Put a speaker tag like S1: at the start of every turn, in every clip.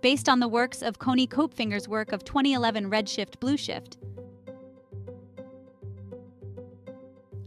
S1: based on the works of Coni Koepfinger's work of 2011 Redshift Blueshift.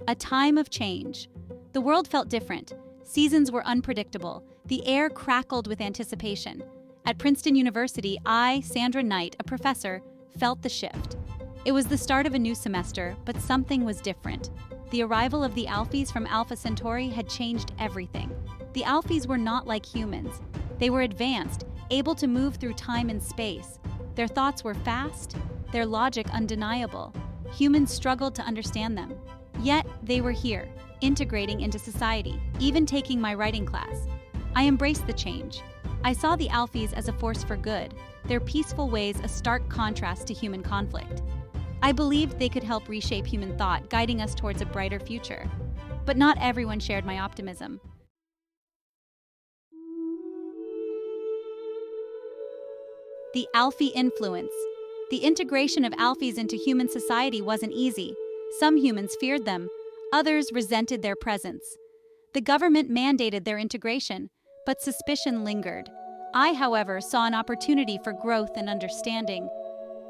S1: A time of change. The world felt different. Seasons were unpredictable. The air crackled with anticipation. At Princeton University, I, Sandra Knight, a professor, felt the shift. It was the start of a new semester, but something was different. The arrival of the Alphys from Alpha Centauri had changed everything. The Alphys were not like humans. They were advanced, able to move through time and space. Their thoughts were fast, their logic undeniable. Humans struggled to understand them. Yet, they were here, integrating into society, even taking my writing class. I embraced the change. I saw the Alphys as a force for good, their peaceful ways a stark contrast to human conflict. I believed they could help reshape human thought, guiding us towards a brighter future. But not everyone shared my optimism. The Alphy influence. The integration of Alphys into human society wasn't easy. Some humans feared them, others resented their presence. The government mandated their integration, but suspicion lingered. I, however, saw an opportunity for growth and understanding.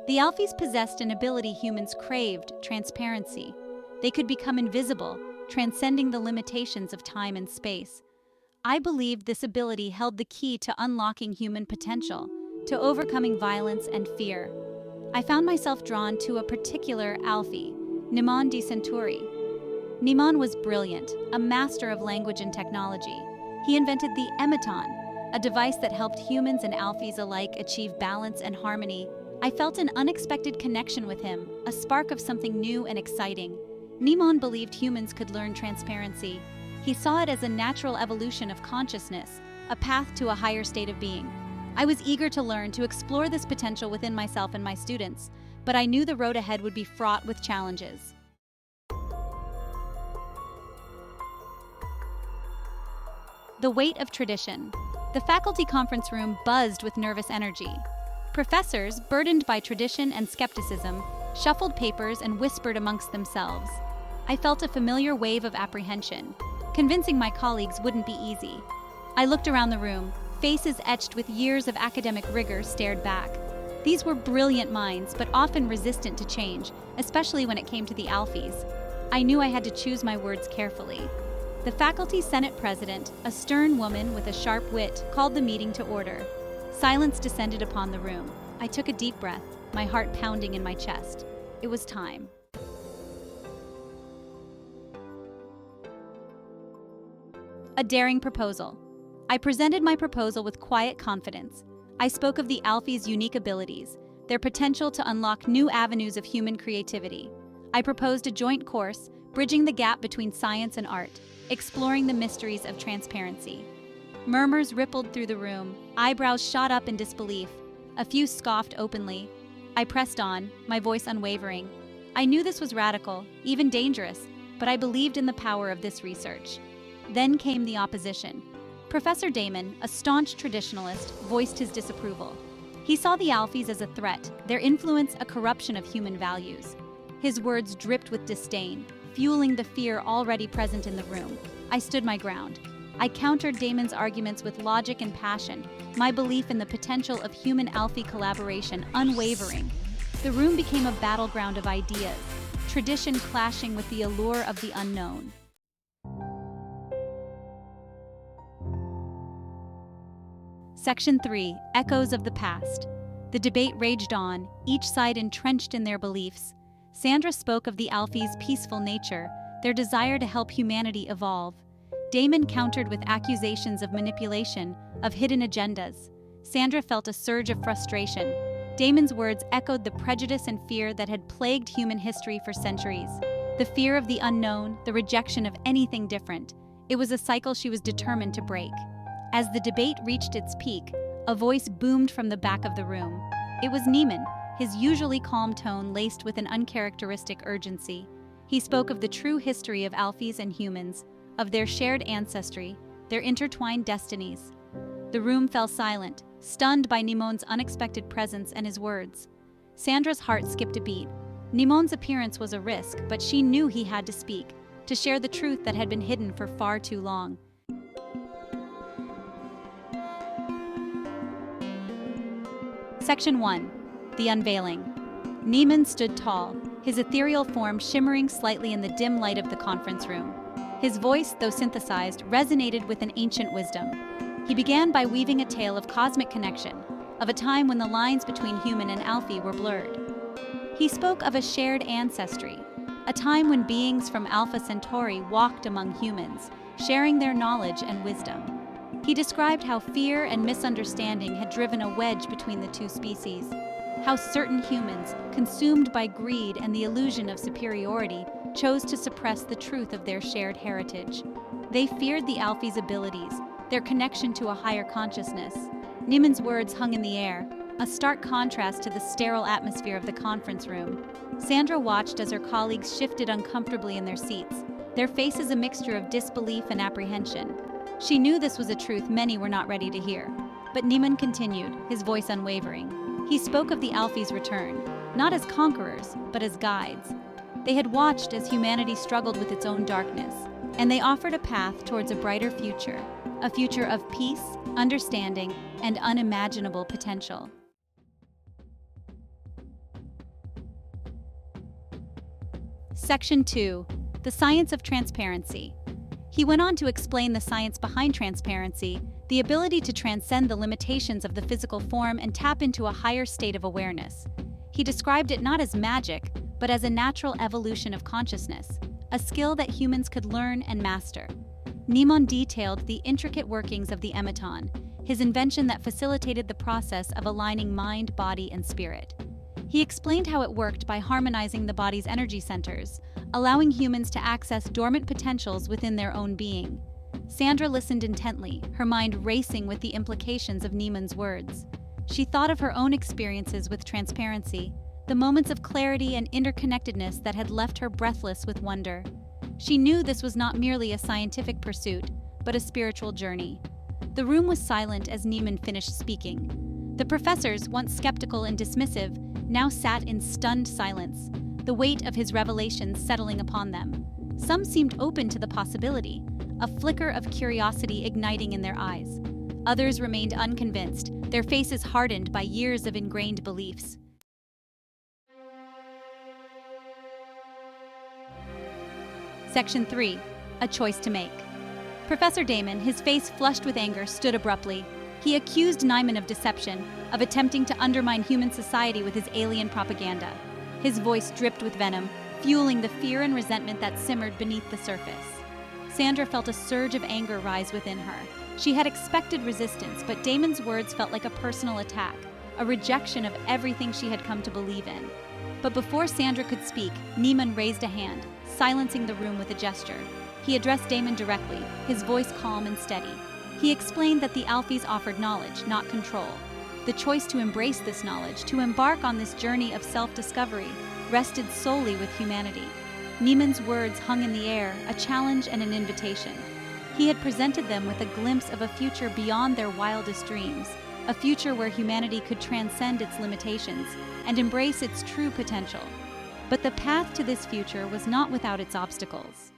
S1: The Alphys possessed an ability humans craved: transparency. They could become invisible, transcending the limitations of time and space. I believed this ability held the key to unlocking human potential, to overcoming violence and fear. I found myself drawn to a particular Alphy, Nimon di Centauri. Nimon was brilliant, a master of language and technology. He invented the Ematon, a device that helped humans and Alphys alike achieve balance and harmony. I felt an unexpected connection with him, a spark of something new and exciting. Nimon believed humans could learn transparency. He saw it as a natural evolution of consciousness, a path to a higher state of being. I was eager to learn, to explore this potential within myself and my students, but I knew the road ahead would be fraught with challenges. The weight of tradition. The faculty conference room buzzed with nervous energy. Professors, burdened by tradition and skepticism, shuffled papers and whispered amongst themselves. I felt a familiar wave of apprehension. Convincing my colleagues wouldn't be easy. I looked around the room. Faces etched with years of academic rigor stared back. These were brilliant minds, but often resistant to change, especially when it came to the Alphys. I knew I had to choose my words carefully. The faculty senate president, a stern woman with a sharp wit, called the meeting to order. Silence descended upon the room. I took a deep breath, my heart pounding in my chest. It was time. A daring proposal. I presented my proposal with quiet confidence. I spoke of the Alphys' unique abilities, their potential to unlock new avenues of human creativity. I proposed a joint course, bridging the gap between science and art, exploring the mysteries of transparency. Murmurs rippled through the room, eyebrows shot up in disbelief. A few scoffed openly. I pressed on, my voice unwavering. I knew this was radical, even dangerous, but I believed in the power of this research. Then came the opposition. Professor Damon, a staunch traditionalist, voiced his disapproval. He saw the Alphys as a threat, their influence a corruption of human values. His words dripped with disdain, fueling the fear already present in the room. I stood my ground. I countered Damon's arguments with logic and passion, my belief in the potential of human-Alphy collaboration unwavering. The room became a battleground of ideas, tradition clashing with the allure of the unknown. Section 3. Echoes of the Past. The debate raged on, each side entrenched in their beliefs. Sandra spoke of the Alphys' peaceful nature, their desire to help humanity evolve. Damon countered with accusations of manipulation, of hidden agendas. Sandra felt a surge of frustration. Damon's words echoed the prejudice and fear that had plagued human history for centuries. The fear of the unknown, the rejection of anything different. It was a cycle she was determined to break. As the debate reached its peak, a voice boomed from the back of the room. It was Nimon, his usually calm tone laced with an uncharacteristic urgency. He spoke of the true history of Alphys and humans, of their shared ancestry, their intertwined destinies. The room fell silent, stunned by Nimon's unexpected presence and his words. Sandra's heart skipped a beat. Nimon's appearance was a risk, but she knew he had to speak, to share the truth that had been hidden for far too long. Section 1. The Unveiling. Niemann stood tall, his ethereal form shimmering slightly in the dim light of the conference room. His voice, though synthesized, resonated with an ancient wisdom. He began by weaving a tale of cosmic connection, of a time when the lines between human and Alfie were blurred. He spoke of a shared ancestry, a time when beings from Alpha Centauri walked among humans, sharing their knowledge and wisdom. He described how fear and misunderstanding had driven a wedge between the two species, how certain humans, consumed by greed and the illusion of superiority, chose to suppress the truth of their shared heritage. They feared the Alfie's abilities, their connection to a higher consciousness. Niemann's words hung in the air, a stark contrast to the sterile atmosphere of the conference room. Sandra watched as her colleagues shifted uncomfortably in their seats, their faces a mixture of disbelief and apprehension. She knew this was a truth many were not ready to hear. But Niemann continued, his voice unwavering. He spoke of the Alfies' return, not as conquerors, but as guides. They had watched as humanity struggled with its own darkness, and they offered a path towards a brighter future, a future of peace, understanding, and unimaginable potential. Section 2. The Science of Transparency. He went on to explain the science behind transparency, the ability to transcend the limitations of the physical form and tap into a higher state of awareness. He described it not as magic, but as a natural evolution of consciousness, a skill that humans could learn and master. Niemann detailed the intricate workings of the ematon, his invention that facilitated the process of aligning mind, body, and spirit. He explained how it worked by harmonizing the body's energy centers, allowing humans to access dormant potentials within their own being. Sandra listened intently, her mind racing with the implications of Niemann's words. She thought of her own experiences with transparency, the moments of clarity and interconnectedness that had left her breathless with wonder. She knew this was not merely a scientific pursuit, but a spiritual journey. The room was silent as Niemann finished speaking. The professors, once skeptical and dismissive, now sat in stunned silence, the weight of his revelations settling upon them. Some seemed open to the possibility, a flicker of curiosity igniting in their eyes. Others remained unconvinced, their faces hardened by years of ingrained beliefs. Section 3. A Choice to Make. Professor Damon, his face flushed with anger, stood abruptly. He accused Niemann of deception, of attempting to undermine human society with his alien propaganda. His voice dripped with venom, fueling the fear and resentment that simmered beneath the surface. Sandra felt a surge of anger rise within her. She had expected resistance, but Damon's words felt like a personal attack, a rejection of everything she had come to believe in. But before Sandra could speak, Niemann raised a hand, silencing the room with a gesture. He addressed Damon directly, his voice calm and steady. He explained that the Alfies offered knowledge, not control. The choice to embrace this knowledge, to embark on this journey of self-discovery, rested solely with humanity. Niemann's words hung in the air, a challenge and an invitation. He had presented them with a glimpse of a future beyond their wildest dreams, a future where humanity could transcend its limitations and embrace its true potential. But the path to this future was not without its obstacles.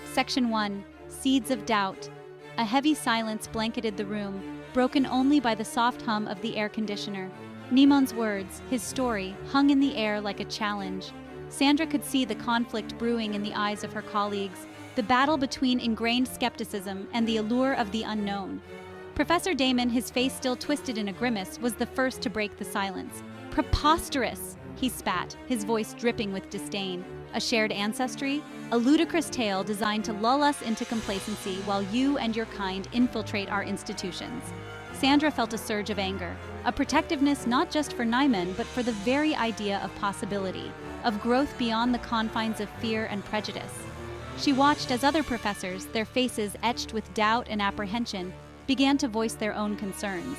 S1: Section 1. Seeds of Doubt. A heavy silence blanketed the room, broken only by the soft hum of the air conditioner. Niemann's words, his story, hung in the air like a challenge. Sandra could see the conflict brewing in the eyes of her colleagues, the battle between ingrained skepticism and the allure of the unknown. Professor Damon, his face still twisted in a grimace, was the first to break the silence. Preposterous! He spat, his voice dripping with disdain. A shared ancestry? A ludicrous tale designed to lull us into complacency while you and your kind infiltrate our institutions. Sandra felt a surge of anger, a protectiveness not just for Niemann, but for the very idea of possibility, of growth beyond the confines of fear and prejudice. She watched as other professors, their faces etched with doubt and apprehension, began to voice their own concerns.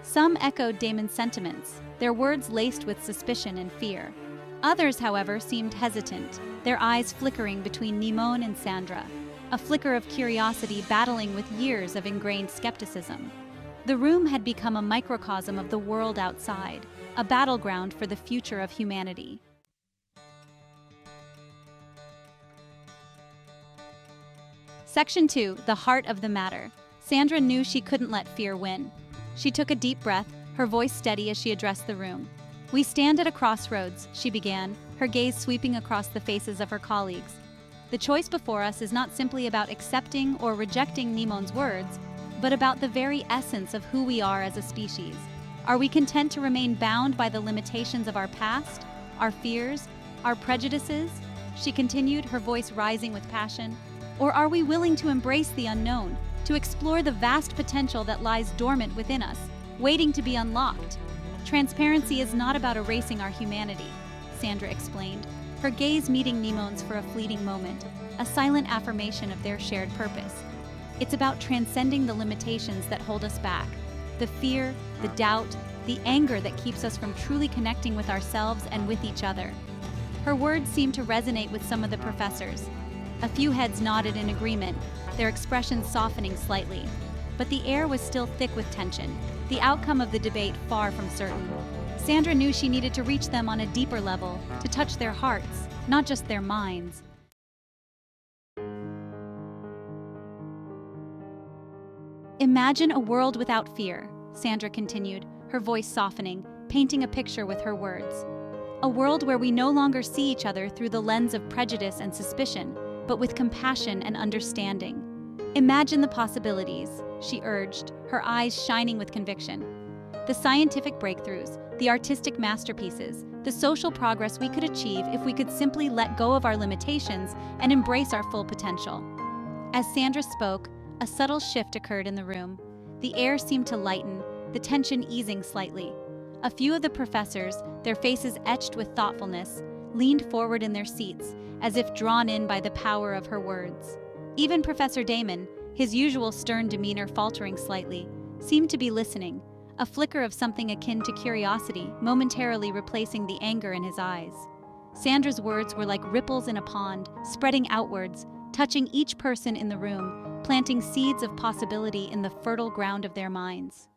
S1: Some echoed Damon's sentiments, their words laced with suspicion and fear. Others, however, seemed hesitant, their eyes flickering between Niemann and Sandra, a flicker of curiosity battling with years of ingrained skepticism. The room had become a microcosm of the world outside, a battleground for the future of humanity. Section 2. The Heart of the Matter. Sandra knew she couldn't let fear win. She took a deep breath, her voice steady as she addressed the room. "We stand at a crossroads," she began, her gaze sweeping across the faces of her colleagues. "The choice before us is not simply about accepting or rejecting Nimon's words, but about the very essence of who we are as a species. Are we content to remain bound by the limitations of our past, our fears, our prejudices?" she continued, her voice rising with passion. "Or are we willing to embrace the unknown, to explore the vast potential that lies dormant within us, waiting to be unlocked? Transparency is not about erasing our humanity," Sandra explained, her gaze meeting Nimon's for a fleeting moment, a silent affirmation of their shared purpose. "It's about transcending the limitations that hold us back, the fear, the doubt, the anger that keeps us from truly connecting with ourselves and with each other." Her words seemed to resonate with some of the professors. A few heads nodded in agreement, their expressions softening slightly. But the air was still thick with tension, the outcome of the debate far from certain. Sandra knew she needed to reach them on a deeper level, to touch their hearts, not just their minds. "Imagine a world without fear," Sandra continued, her voice softening, painting a picture with her words. "A world where we no longer see each other through the lens of prejudice and suspicion, but with compassion and understanding. Imagine the possibilities," she urged, her eyes shining with conviction. "The scientific breakthroughs, the artistic masterpieces, the social progress we could achieve if we could simply let go of our limitations and embrace our full potential." As Sandra spoke, a subtle shift occurred in the room. The air seemed to lighten, the tension easing slightly. A few of the professors, their faces etched with thoughtfulness, leaned forward in their seats, as if drawn in by the power of her words. Even Professor Damon, his usual stern demeanor faltering slightly, seemed to be listening, a flicker of something akin to curiosity momentarily replacing the anger in his eyes. Sandra's words were like ripples in a pond, spreading outwards, touching each person in the room, planting seeds of possibility in the fertile ground of their minds.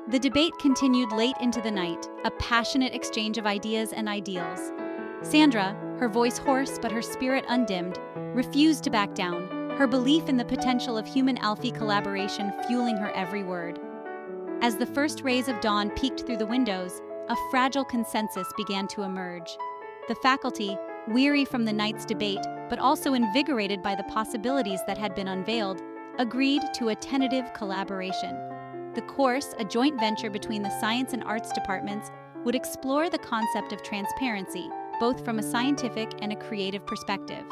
S1: The debate continued late into the night, a passionate exchange of ideas and ideals. Sandra, her voice hoarse but her spirit undimmed, refused to back down, her belief in the potential of human-Alfie collaboration fueling her every word. As the first rays of dawn peeked through the windows, a fragile consensus began to emerge. The faculty, weary from the night's debate but also invigorated by the possibilities that had been unveiled, agreed to a tentative collaboration. The course, a joint venture between the science and arts departments, would explore the concept of transparency, both from a scientific and a creative perspective.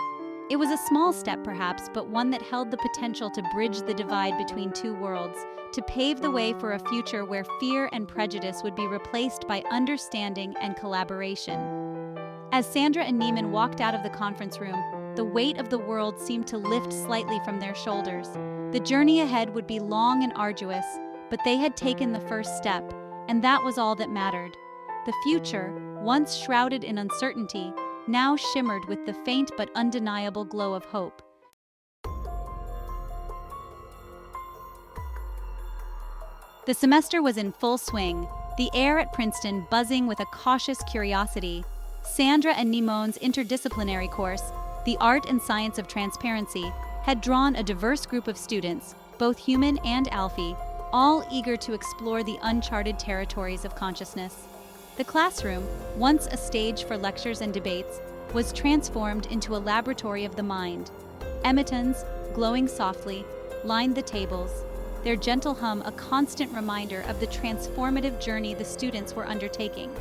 S1: It was a small step perhaps, but one that held the potential to bridge the divide between two worlds, to pave the way for a future where fear and prejudice would be replaced by understanding and collaboration. As Sandra and Neiman walked out of the conference room, the weight of the world seemed to lift slightly from their shoulders. The journey ahead would be long and arduous, but they had taken the first step, and that was all that mattered. The future, once shrouded in uncertainty, now shimmered with the faint but undeniable glow of hope. The semester was in full swing, the air at Princeton buzzing with a cautious curiosity. Sandra and Nimon's interdisciplinary course, The Art and Science of Transparency, had drawn a diverse group of students, both human and Alfie, all eager to explore the uncharted territories of consciousness. The classroom, once a stage for lectures and debates, was transformed into a laboratory of the mind. Emetons, glowing softly, lined the tables, their gentle hum a constant reminder of the transformative journey the students were undertaking.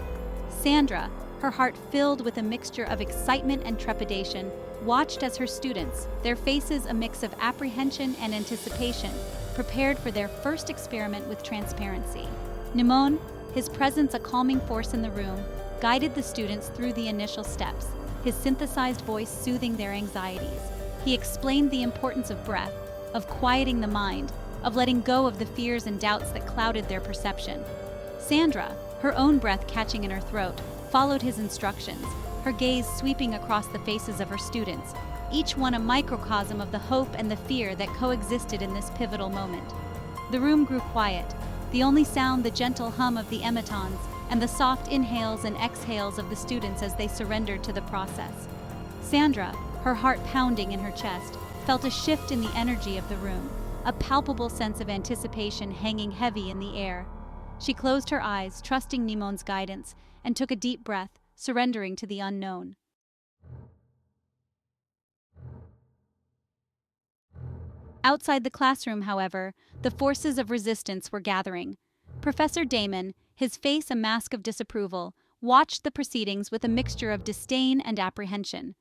S1: Sandra, her heart filled with a mixture of excitement and trepidation, watched as her students, their faces a mix of apprehension and anticipation, prepared for their first experiment with transparency. Nimon, his presence a calming force in the room, guided the students through the initial steps, his synthesized voice soothing their anxieties. He explained the importance of breath, of quieting the mind, of letting go of the fears and doubts that clouded their perception. Sandra, her own breath catching in her throat, followed his instructions, her gaze sweeping across the faces of her students, each one a microcosm of the hope and the fear that coexisted in this pivotal moment. The room grew quiet, the only sound the gentle hum of the emetons and the soft inhales and exhales of the students as they surrendered to the process. Sandra, her heart pounding in her chest, felt a shift in the energy of the room, a palpable sense of anticipation hanging heavy in the air. She closed her eyes, trusting Nimon's guidance, and took a deep breath, surrendering to the unknown. Outside the classroom, however, the forces of resistance were gathering. Professor Damon, his face a mask of disapproval, watched the proceedings with a mixture of disdain and apprehension.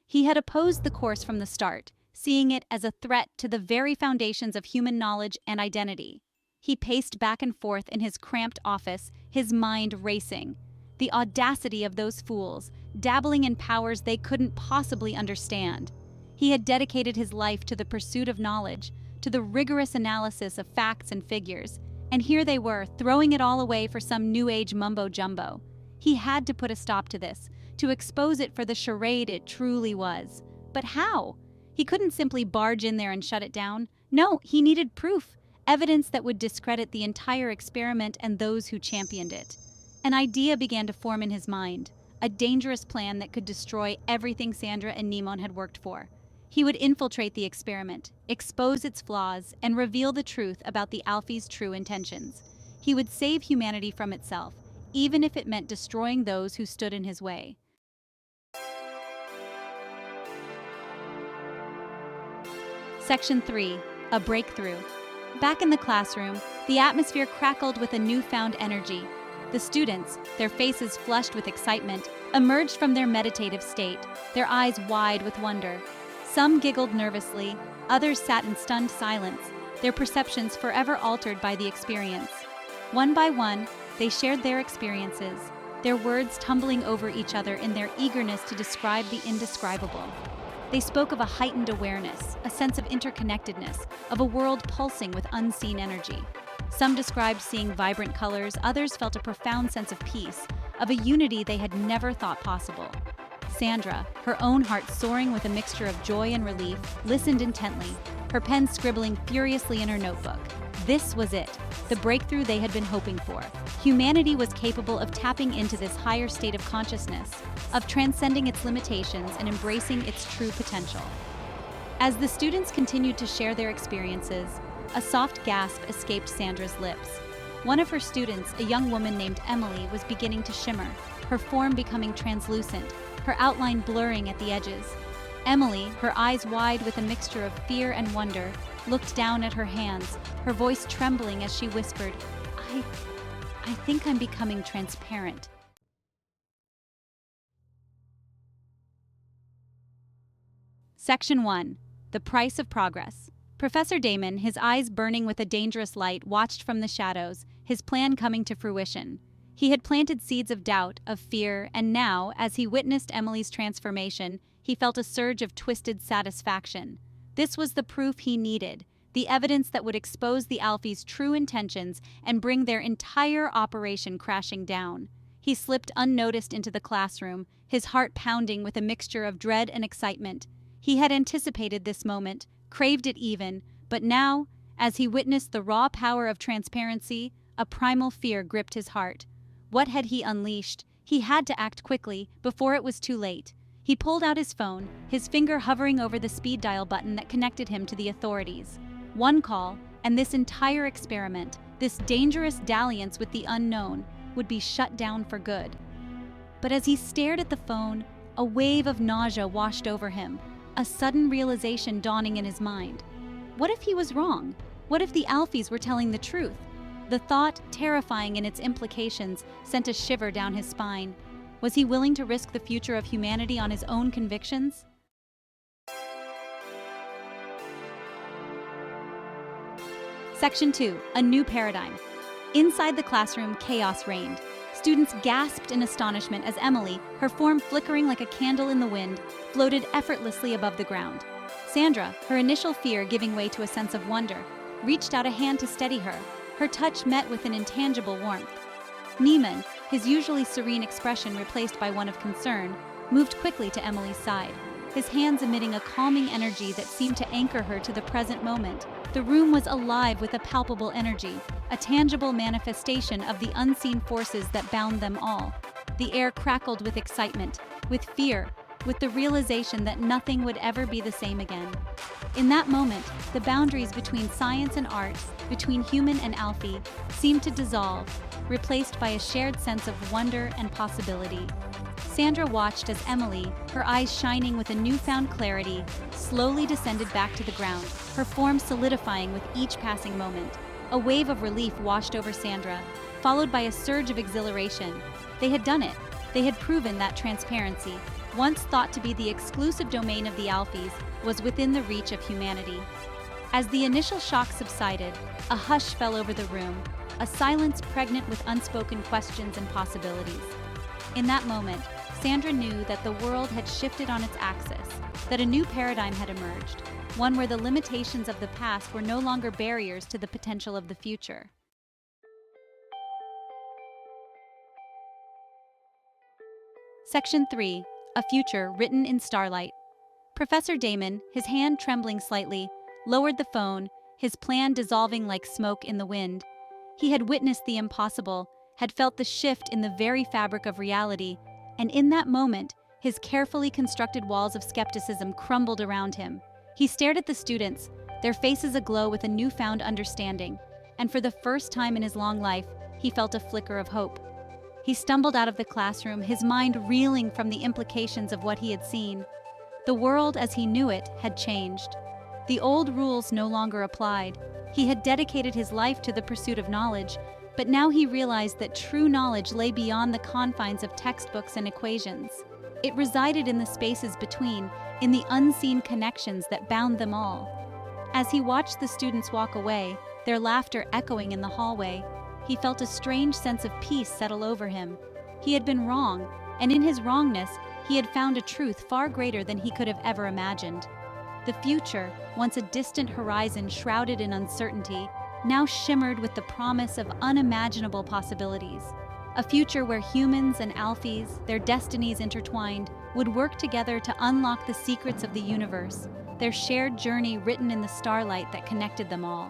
S1: He had opposed the course from the start, seeing it as a threat to the very foundations of human knowledge and identity. He paced back and forth in his cramped office, his mind racing. The audacity of those fools, dabbling in powers they couldn't possibly understand. He had dedicated his life to the pursuit of knowledge, to the rigorous analysis of facts and figures, and here they were, throwing it all away for some new-age mumbo-jumbo. He had to put a stop to this, to expose it for the charade it truly was. But how? He couldn't simply barge in there and shut it down. No, he needed proof, evidence that would discredit the entire experiment and those who championed it. An idea began to form in his mind, a dangerous plan that could destroy everything Sandra and Nimon had worked for. He would infiltrate the experiment, expose its flaws, and reveal the truth about the Alfie's true intentions. He would save humanity from itself, even if it meant destroying those who stood in his way. Section 3. A Breakthrough. Back in the classroom, the atmosphere crackled with a newfound energy. The students, their faces flushed with excitement, emerged from their meditative state, their eyes wide with wonder. Some giggled nervously, others sat in stunned silence, their perceptions forever altered by the experience. One by one, they shared their experiences, their words tumbling over each other in their eagerness to describe the indescribable. They spoke of a heightened awareness, a sense of interconnectedness, of a world pulsing with unseen energy. Some described seeing vibrant colors, others felt a profound sense of peace, of a unity they had never thought possible. Sandra, her own heart soaring with a mixture of joy and relief, listened intently, her pen scribbling furiously in her notebook. This was it, the breakthrough they had been hoping for. Humanity was capable of tapping into this higher state of consciousness, of transcending its limitations and embracing its true potential. As the students continued to share their experiences, a soft gasp escaped Sandra's lips. One of her students, a young woman named Emily, was beginning to shimmer, her form becoming translucent, her outline blurring at the edges. Emily, her eyes wide with a mixture of fear and wonder, looked down at her hands, her voice trembling as she whispered, I think I'm becoming transparent. Section 1. The Price of Progress. Professor Damon, his eyes burning with a dangerous light, watched from the shadows, his plan coming to fruition. He had planted seeds of doubt, of fear, and now, as he witnessed Emily's transformation, he felt a surge of twisted satisfaction. This was the proof he needed, the evidence that would expose the Alfies' true intentions and bring their entire operation crashing down. He slipped unnoticed into the classroom, his heart pounding with a mixture of dread and excitement. He had anticipated this moment, craved it even, but now, as he witnessed the raw power of transparency, a primal fear gripped his heart. What had he unleashed? He had to act quickly, before it was too late. He pulled out his phone, his finger hovering over the speed dial button that connected him to the authorities. One call, and this entire experiment, this dangerous dalliance with the unknown, would be shut down for good. But as he stared at the phone, a wave of nausea washed over him, a sudden realization dawning in his mind. What if he was wrong? What if the Alfies were telling the truth? The thought, terrifying in its implications, sent a shiver down his spine. Was he willing to risk the future of humanity on his own convictions? Section 2. A New Paradigm. Inside the classroom, chaos reigned. Students gasped in astonishment as Emily, her form flickering like a candle in the wind, floated effortlessly above the ground. Sandra, her initial fear giving way to a sense of wonder, reached out a hand to steady her, her touch met with an intangible warmth. Neiman, his usually serene expression replaced by one of concern, moved quickly to Emily's side, his hands emitting a calming energy that seemed to anchor her to the present moment. The room was alive with a palpable energy, a tangible manifestation of the unseen forces that bound them all. The air crackled with excitement, with fear, with the realization that nothing would ever be the same again. In that moment, the boundaries between science and art, between human and Alfie, seemed to dissolve, replaced by a shared sense of wonder and possibility. Sandra watched as Emily, her eyes shining with a newfound clarity, slowly descended back to the ground, her form solidifying with each passing moment. A wave of relief washed over Sandra, followed by a surge of exhilaration. They had done it. They had proven that transparency, once thought to be the exclusive domain of the Alfies, was within the reach of humanity. As the initial shock subsided, a hush fell over the room, a silence pregnant with unspoken questions and possibilities. In that moment, Sandra knew that the world had shifted on its axis, that a new paradigm had emerged, one where the limitations of the past were no longer barriers to the potential of the future. Section 3. A Future Written in Starlight. Professor Damon, his hand trembling slightly, lowered the phone, his plan dissolving like smoke in the wind. He had witnessed the impossible, had felt the shift in the very fabric of reality, and in that moment, his carefully constructed walls of skepticism crumbled around him. He stared at the students, their faces aglow with a newfound understanding, and for the first time in his long life, he felt a flicker of hope. He stumbled out of the classroom, his mind reeling from the implications of what he had seen. The world as he knew it had changed. The old rules no longer applied. He had dedicated his life to the pursuit of knowledge, but now he realized that true knowledge lay beyond the confines of textbooks and equations. It resided in the spaces between, in the unseen connections that bound them all. As he watched the students walk away, their laughter echoing in the hallway, he felt a strange sense of peace settle over him. He had been wrong, and in his wrongness, he had found a truth far greater than he could have ever imagined. The future, once a distant horizon shrouded in uncertainty, now shimmered with the promise of unimaginable possibilities. A future where humans and Alfies, their destinies intertwined, would work together to unlock the secrets of the universe, their shared journey written in the starlight that connected them all.